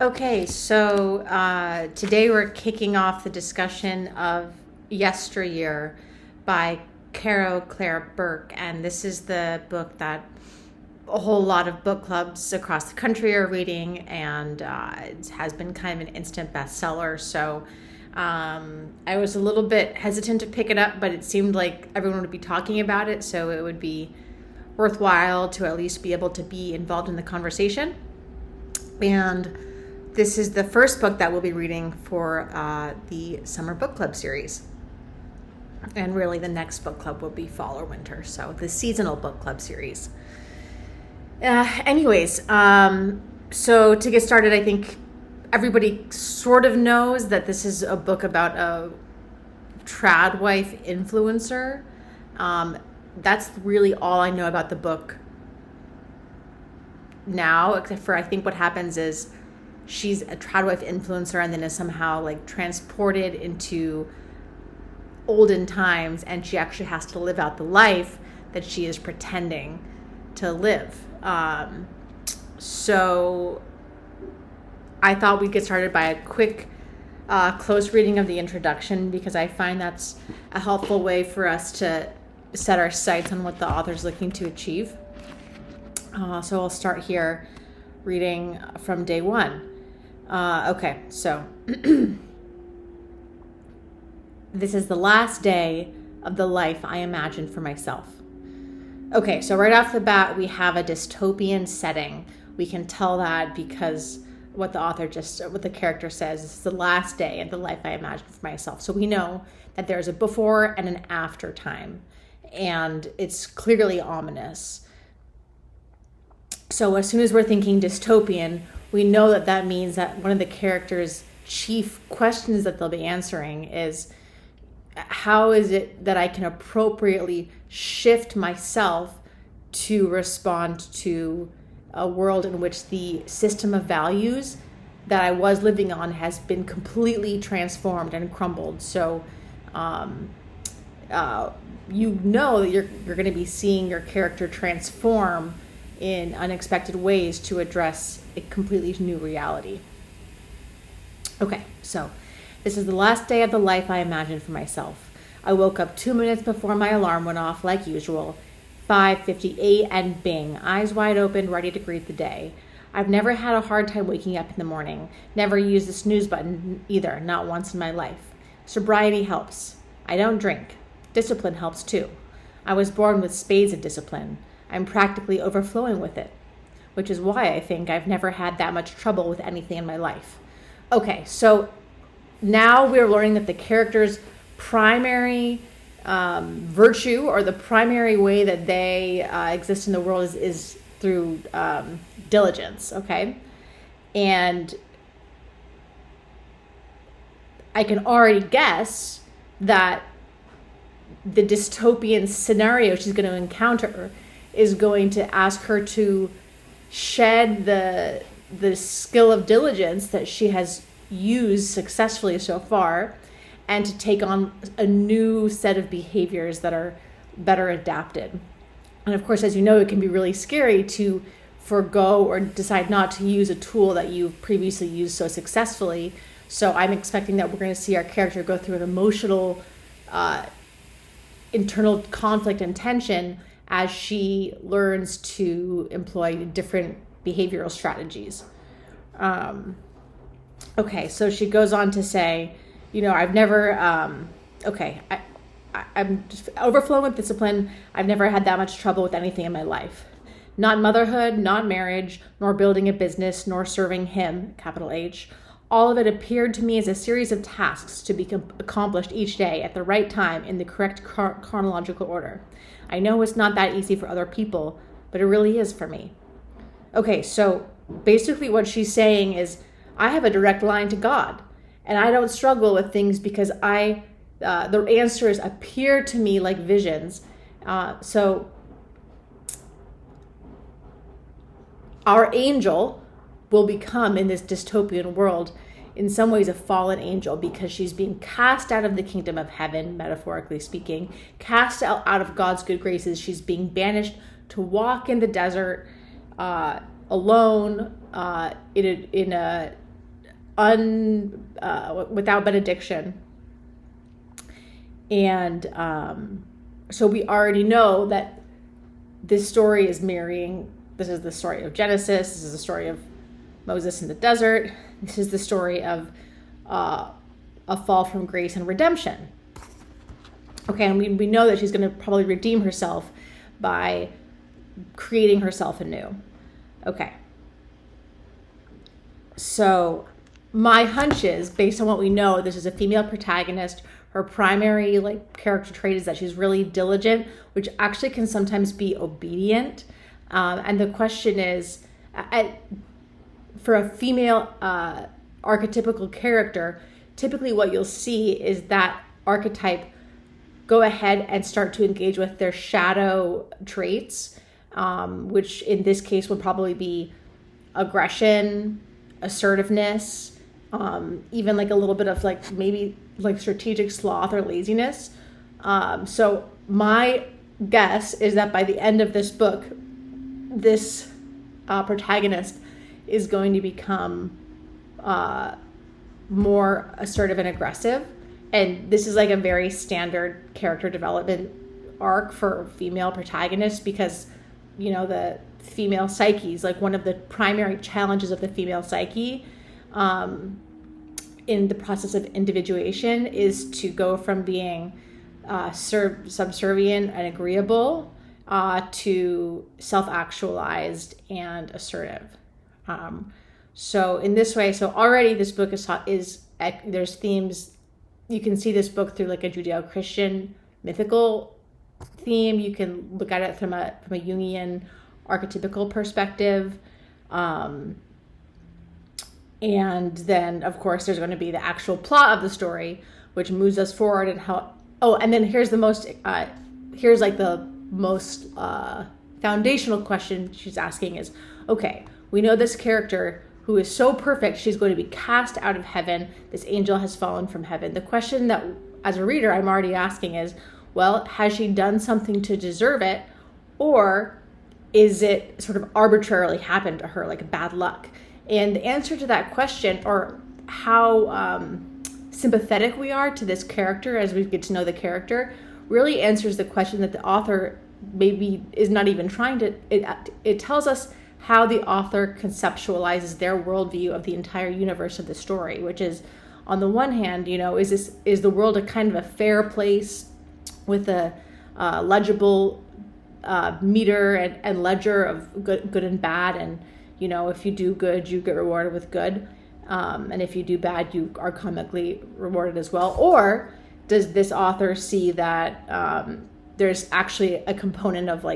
Okay, so today we're kicking off the discussion of Yesteryear by Caro Claire Burke, and this is the book that a whole lot of book clubs across the country are reading, and it has been kind of an instant bestseller. So I was a little bit hesitant to pick it up, but it seemed like everyone would be talking about it, so it would be worthwhile to at least be able to be involved in the conversation. And this is the first book that we'll be reading for the Summer Book Club series. And really the next book club will be fall or winter, so the seasonal book club series. So to get started, I think everybody sort of knows that this is a book about a trad wife influencer. That's really all I know about the book now, except for I think what happens is she's a trad wife influencer and then is somehow like transported into olden times, and she actually has to live out the life that she is pretending to live. So I thought we'd get started by a quick close reading of the introduction, because I find that's a helpful way for us to set our sights on what the author's looking to achieve. So I'll start here reading from day one. Okay, so this is the last day of the life I imagined for myself. Okay, so right off the bat, we have a dystopian setting. We can tell that because what the character says, this is the last day of the life I imagined for myself. So we know that there's a before and an after time, and it's clearly ominous. So as soon as we're thinking dystopian, we know that that means that one of the characters' chief questions that they'll be answering is, how is it that I can appropriately shift myself to respond to a world in which the system of values that I was living on has been completely transformed and crumbled? So you know that you're going to be seeing your character transform in unexpected ways to address a completely new reality. Okay, so this is the last day of the life I imagined for myself. I woke up 2 minutes before my alarm went off like usual. 5:58 and bing, eyes wide open, ready to greet the day. I've never had a hard time waking up in the morning. Never used the snooze button either, not once in my life. Sobriety helps. I don't drink. Discipline helps too. I was born with spades of discipline. I'm practically overflowing with it, which is why I think I've never had that much trouble with anything in my life. Okay, so now we're learning that the character's primary virtue, or the primary way that they exist in the world, is through diligence, okay? And I can already guess that the dystopian scenario she's going to encounter is going to ask her to shed the skill of diligence that she has used successfully so far, and to take on a new set of behaviors that are better adapted. And of course, as you know, it can be really scary to forego or decide not to use a tool that you've previously used so successfully. So I'm expecting that we're going to see our character go through an emotional internal conflict and tension as she learns to employ different behavioral strategies. Okay, so she goes on to say, I've never, I'm just overflowing with discipline. I've never had that much trouble with anything in my life. Not motherhood, not marriage, nor building a business, nor serving him, capital H. All of it appeared to me as a series of tasks to be accomplished each day at the right time in the correct chronological order. I know it's not that easy for other people, but it really is for me. Okay, so basically what she's saying is, I have a direct line to God, and I don't struggle with things because the answers appear to me like visions. So our angel will become, in this dystopian world, in some ways a fallen angel, because she's being cast out of the kingdom of heaven, metaphorically speaking, cast out of God's good graces. She's being banished to walk in the desert alone, in a without benediction. And so we already know that this story is mirroring, this is the story of Genesis, this is the story of Moses in the desert, this is the story of a fall from grace and redemption. Okay, and we know that she's going to probably redeem herself by creating herself anew. Okay. So my hunch is, based on what we know, this is a female protagonist. Her primary character trait is that she's really diligent, which actually can sometimes be obedient. And the question is, for a female archetypical character, typically what you'll see is that archetype go ahead and start to engage with their shadow traits, which in this case would probably be aggression, assertiveness, even a little bit of maybe strategic sloth or laziness. So my guess is that by the end of this book, this protagonist is going to become more assertive and aggressive. And this is a very standard character development arc for female protagonists, because, the female psyche is one of the primary challenges of the female psyche in the process of individuation is to go from being subservient and agreeable to self-actualized and assertive. So in this way, already this book is there's themes. You can see this book through a Judeo-Christian mythical theme. You can look at it from a Jungian archetypical perspective. And then, of course, there's going to be the actual plot of the story, which moves us forward and how. Oh, and then here's the most foundational question she's asking is, okay, we know this character who is so perfect, she's going to be cast out of heaven. This angel has fallen from heaven. The question that, as a reader, I'm already asking is, well, has she done something to deserve it? Or is it sort of arbitrarily happened to her, bad luck? And the answer to that question, or how sympathetic we are to this character as we get to know the character, really answers the question that the author maybe is not even trying to. It tells us how the author conceptualizes their worldview of the entire universe of the story, which is, on the one hand, is the world a kind of a fair place with a legible meter and ledger of good and bad, and if you do good, you get rewarded with good, and if you do bad, you are comically rewarded as well? Or does this author see that there's actually a component of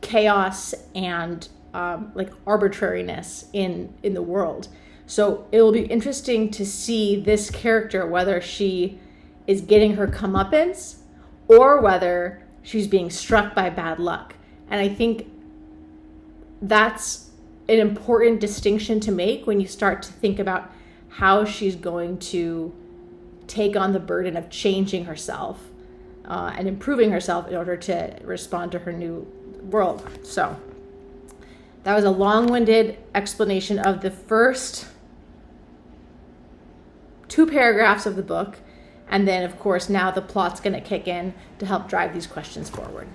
chaos and arbitrariness in the world? So it will be interesting to see this character, whether she is getting her comeuppance or whether she's being struck by bad luck. And I think that's an important distinction to make when you start to think about how she's going to take on the burden of changing herself and improving herself in order to respond to her new world. So that was a long-winded explanation of the first 2 paragraphs of the book. And then, of course, now the plot's going to kick in to help drive these questions forward.